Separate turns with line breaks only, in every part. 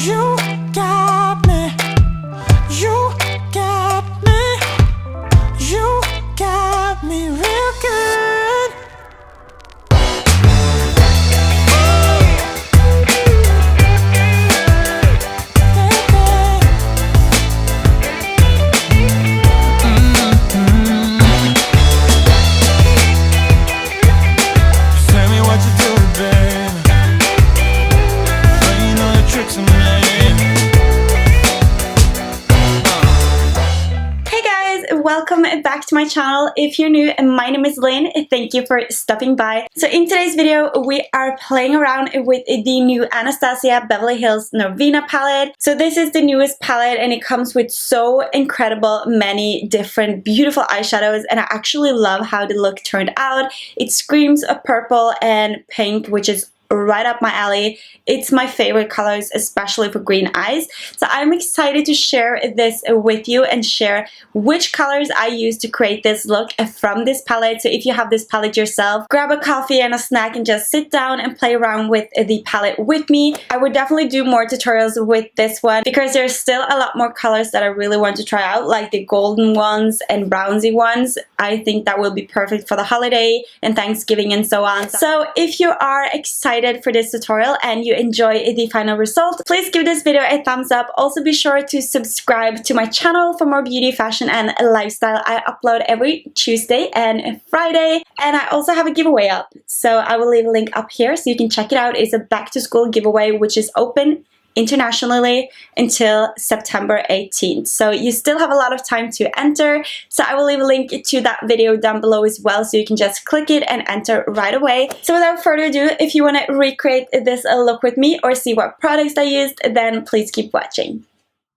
You got me. You got me. You got me real good. Tell me what you do, baby. You know the tricks of me.
Welcome back to my channel. If you're new, my name is Linn. Thank you for stopping by. So in today's video, we are playing around with the new Anastasia Beverly Hills Norvina palette. So this is the newest palette and it comes with so incredible many different beautiful eyeshadows, and I actually love how the look turned out. It screams of purple and pink, which is right up my alley. It's my favorite colors, especially for green eyes. So I'm excited to share this with you and share which colors I use to create this look from this palette. So if you have this palette yourself, grab a coffee and a snack and just sit down and play around with the palette with me. I would definitely do more tutorials with this one because there's still a lot more colors that I really want to try out, like the golden ones and brownsy ones. I think that will be perfect for the holiday and Thanksgiving and so on. So if you are excited for this tutorial and you enjoy the final result, please give this video a thumbs up. Also be sure to subscribe to my channel for more beauty, fashion and lifestyle. I upload every Tuesday and Friday, and I also have a giveaway up, so I will leave a link up here so you can check it out. It's a back to school giveaway which is open internationally until September 18th. So you still have a lot of time to enter. So I will leave a link to that video down below as well, so you can just click it and enter right away. So without further ado, if you want to recreate this look with me or see what products I used, then please keep watching.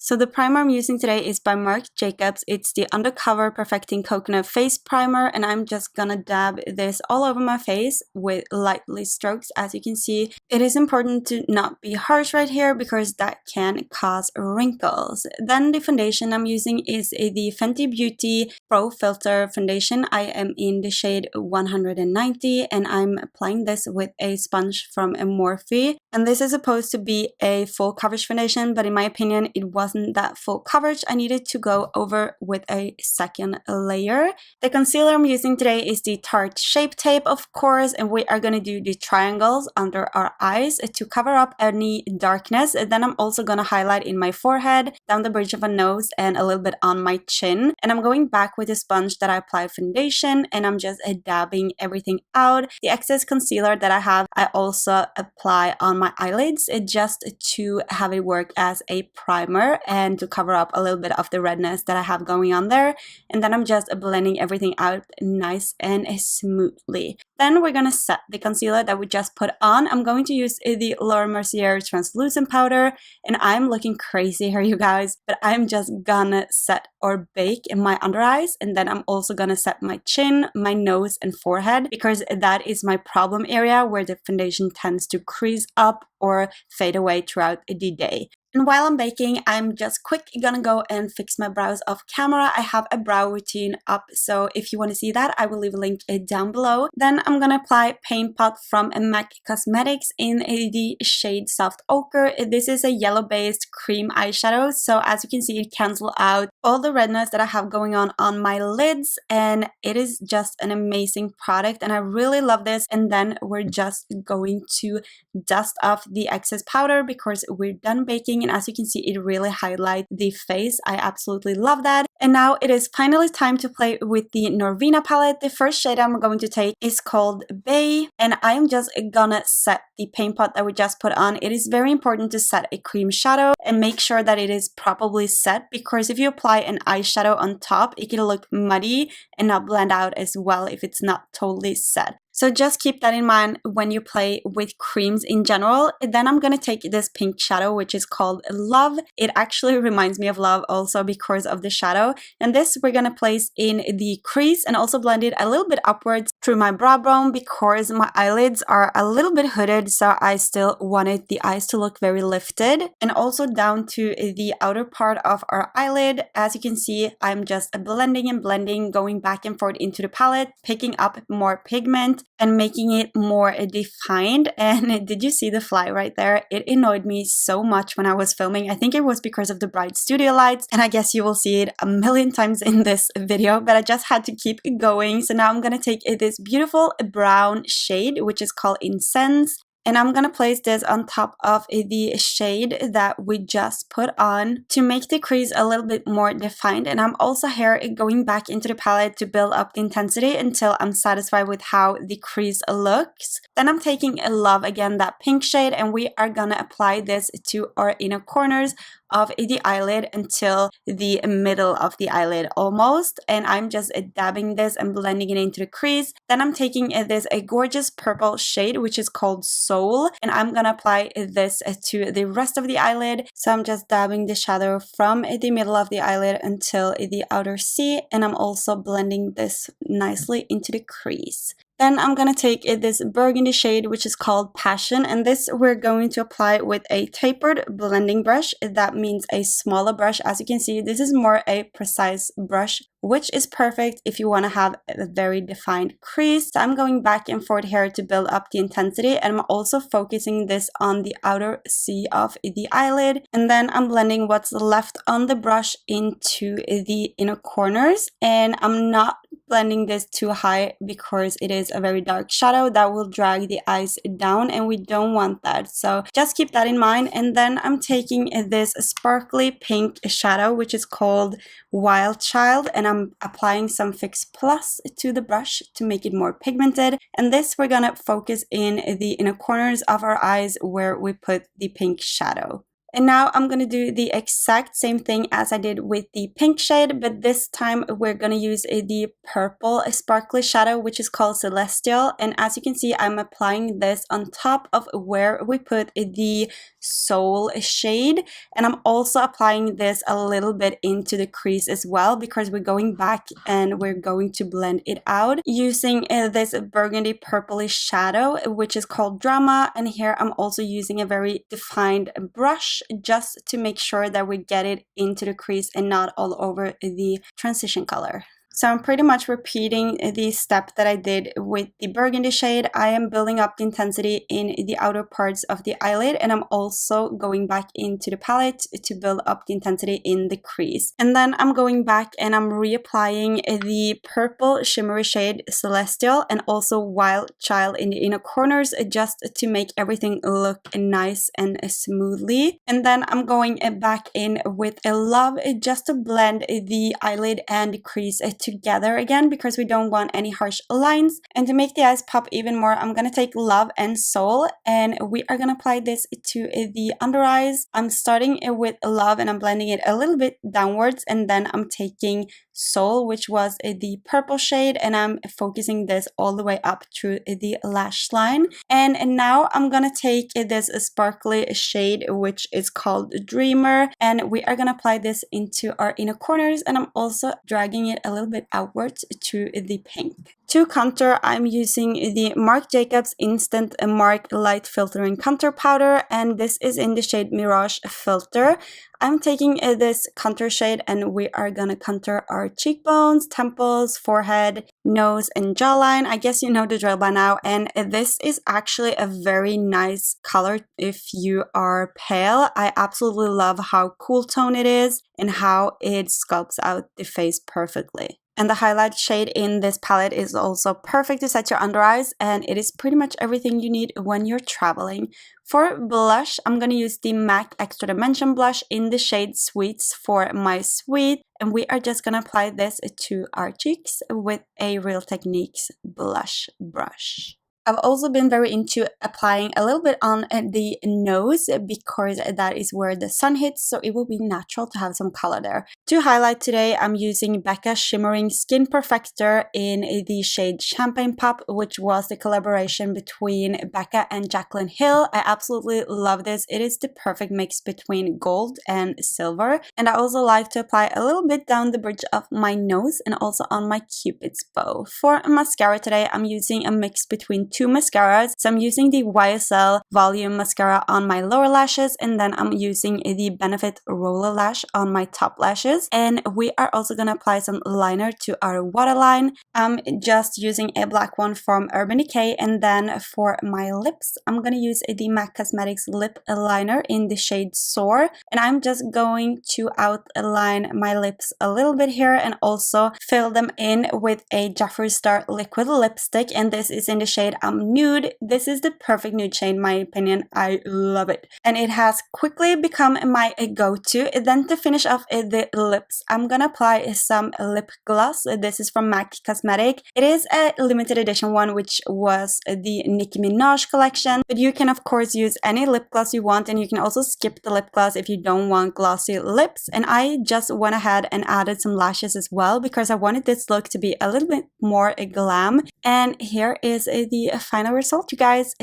So the primer I'm using today is by Marc Jacobs. It's the Undercover Perfecting Coconut Face Primer, and I'm just gonna dab this all over my face with lightly strokes. As you can see, it is important to not be harsh right here because that can cause wrinkles. Then the foundation I'm using is the Fenty Beauty Pro Filter Foundation. I am in the shade 190 and I'm applying this with a sponge from Morphe. And this is supposed to be a full coverage foundation, but in my opinion, it wasn't that full coverage. I needed to go over with a second layer. The concealer I'm using today is the Tarte Shape Tape, of course, and we are going to do the triangles under our eyes to cover up any darkness. And then I'm also going to highlight in my forehead, down the bridge of a nose, and a little bit on my chin. And I'm going back with a sponge that I applied foundation, and I'm just dabbing everything out. The excess concealer that I have, I also apply on my eyelids just to have it work as a primer and to cover up a little bit of the redness that I have going on there. And then I'm just blending everything out nice and smoothly. Then we're gonna set the concealer that we just put on. I'm going to use the MERCIER translucent powder, and I'm looking crazy here, you guys, but I'm just gonna set or bake in my under eyes, and then I'm also gonna set my chin, my nose and forehead, because that is my problem area where the foundation tends to crease up or fade away throughout the day. And while I'm baking, I'm just quick gonna go and fix my brows off camera. I have a brow routine up, so if you want to see that, I will leave a link down below. Then I'm gonna apply Paint Pot from MAC Cosmetics in the shade Soft Ochre. This is a yellow-based cream eyeshadow, so as you can see, it cancels out all the redness that I have going on my lids, and it is just an amazing product, and I really love this. And then we're just going to dust off the excess powder because we're done baking. And as you can see, it really highlights the face. I absolutely love that. And now it is finally time to play with the Norvina palette. The first shade I'm going to take is called Bay, and I'm just gonna set the paint pot that we just put on. It is very important to set a cream shadow and make sure that it is properly set, because if you apply an eyeshadow on top, it can look muddy and not blend out as well if it's not totally set. So just keep that in mind when you play with creams in general. Then I'm going to take this pink shadow, which is called Love. It actually reminds me of love also because of the shadow. And this we're going to place in the crease and also blend it a little bit upwards through my brow bone because my eyelids are a little bit hooded. So I still wanted the eyes to look very lifted. And also down to the outer part of our eyelid. As you can see, I'm just blending and blending, going back and forth into the palette, picking up more pigment. and making it more defined. And did you see the fly right there? It annoyed me so much when I was filming. I think it was because of the bright studio lights, and I guess you will see it a million times in this video, but I just had to keep going. So now I'm gonna take this beautiful brown shade, which is called Incense, and I'm gonna place this on top of the shade that we just put on to make the crease a little bit more defined. And I'm also here going back into the palette to build up the intensity until I'm satisfied with how the crease looks. Then I'm taking a Love again, that pink shade, and we are gonna apply this to our inner corners of the eyelid until the middle of the eyelid almost. And I'm just dabbing this and blending it into the crease. Then I'm taking this a gorgeous purple shade, which is called Soul, and I'm gonna apply this to the rest of the eyelid. So I'm just dabbing the shadow from the middle of the eyelid until the outer C, and I'm also blending this nicely into the crease. Then I'm gonna take this burgundy shade, which is called Passion, and this we're going to apply with a tapered blending brush. That means a smaller brush. As you can see, this is more a precise brush, which is perfect if you want to have a very defined crease. So I'm going back and forth here to build up the intensity, and I'm also focusing this on the outer C of the eyelid. And then I'm blending what's left on the brush into the inner corners, and I'm not blending this too high because it is a very dark shadow that will drag the eyes down, and we don't want that. So just keep that in mind. And then I'm taking this sparkly pink shadow, which is called Wild Child, and I'm applying some Fix Plus to the brush to make it more pigmented. And this we're gonna focus in the inner corners of our eyes where we put the pink shadow. And now I'm going to do the exact same thing as I did with the pink shade, but this time we're going to use the purple sparkly shadow, which is called Celestial. And as you can see, I'm applying this on top of where we put the Soul shade. And I'm also applying this a little bit into the crease as well, because we're going back and we're going to blend it out using this burgundy purplish shadow, which is called Drama. And here I'm also using a very defined brush just to make sure that we get it into the crease and not all over the transition color. So I'm pretty much repeating the step that I did with the burgundy shade. I am building up the intensity in the outer parts of the eyelid, and I'm also going back into the palette to build up the intensity in the crease. And then I'm going back and I'm reapplying the purple shimmery shade Celestial and also Wild Child in the inner corners just to make everything look nice and smoothly. And then I'm going back in with a Love just to blend the eyelid and the crease together again, because we don't want any harsh lines. And to make the eyes pop even more, I'm gonna take Love and Soul, and we are gonna apply this to the under eyes. I'm starting with Love and I'm blending it a little bit downwards, and then I'm taking Soul, which was the purple shade, and I'm focusing this all the way up through the lash line. And now I'm gonna take this sparkly shade, which is called Dreamer, and we are gonna apply this into our inner corners, and I'm also dragging it a little bit outwards to the pink. To contour, I'm using the Marc Jacobs Instant MARC Light Filtering Contour Powder, and this is in the shade Mirage Filter. I'm taking this contour shade and we are gonna contour our cheekbones, temples, forehead, nose, and jawline. I guess you know the drill by now, and this is actually a very nice color if you are pale. I absolutely love how cool tone it is and how it sculpts out the face perfectly. And the highlight shade in this palette is also perfect to set your under eyes, and it is pretty much everything you need when you're traveling. For blush, I'm going to use the MAC Extra Dimension blush in the shade Sweets for my Sweet, and we are just going to apply this to our cheeks with a Real Techniques blush brush. I've also been very into applying a little bit on the nose because that is where the sun hits, so it will be natural to have some color there. To highlight today, I'm using Becca Shimmering Skin Perfector in the shade Champagne Pop, which was the collaboration between Becca and Jaclyn Hill. I absolutely love this. It is the perfect mix between gold and silver. And I also like to apply a little bit down the bridge of my nose and also on my Cupid's bow. For mascara today, I'm using a mix between two mascaras. So I'm using the YSL Volume Mascara on my lower lashes, and then I'm using the Benefit Roller Lash on my top lashes. And we are also going to apply some liner to our waterline. I'm just using a black one from Urban Decay, and then for my lips, I'm going to use the MAC Cosmetics lip liner in the shade Soar, and I'm just going to outline my lips a little bit here and also fill them in with a Jeffree Star liquid lipstick, and this is in the shade Nude. This is the perfect nude shade in my opinion. I love it, and it has quickly become my go-to. Then to finish off the lips, I'm gonna apply some lip gloss. This is from MAC Cosmetics. It is a limited edition one, which was the Nicki Minaj collection, but you can of course use any lip gloss you want, and you can also skip the lip gloss if you don't want glossy lips. And I just went ahead and added some lashes as well because I wanted this look to be a little bit more glam. And here is the final result, you guys.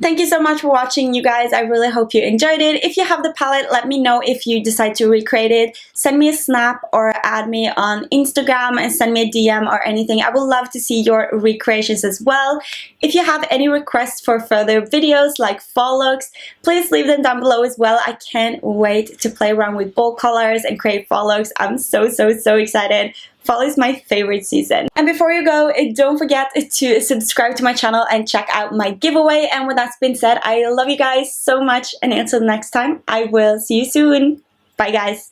Thank you so much for watching, you guys. I really hope you enjoyed it. If you have the palette, let me know if you decide to recreate it. Send me a snap or add me on Instagram and send me a DM or anything. I would love to see your recreations as well. If you have any requests for further videos like fall looks, please leave them down below as well. I can't wait to play around with bold colors and create fall looks. I'm so excited. Fall is my favorite season. And before you go, don't forget to subscribe to my channel and check out my giveaway. And with that's been said, I love you guys so much, and until next time, I will see you soon. Bye guys.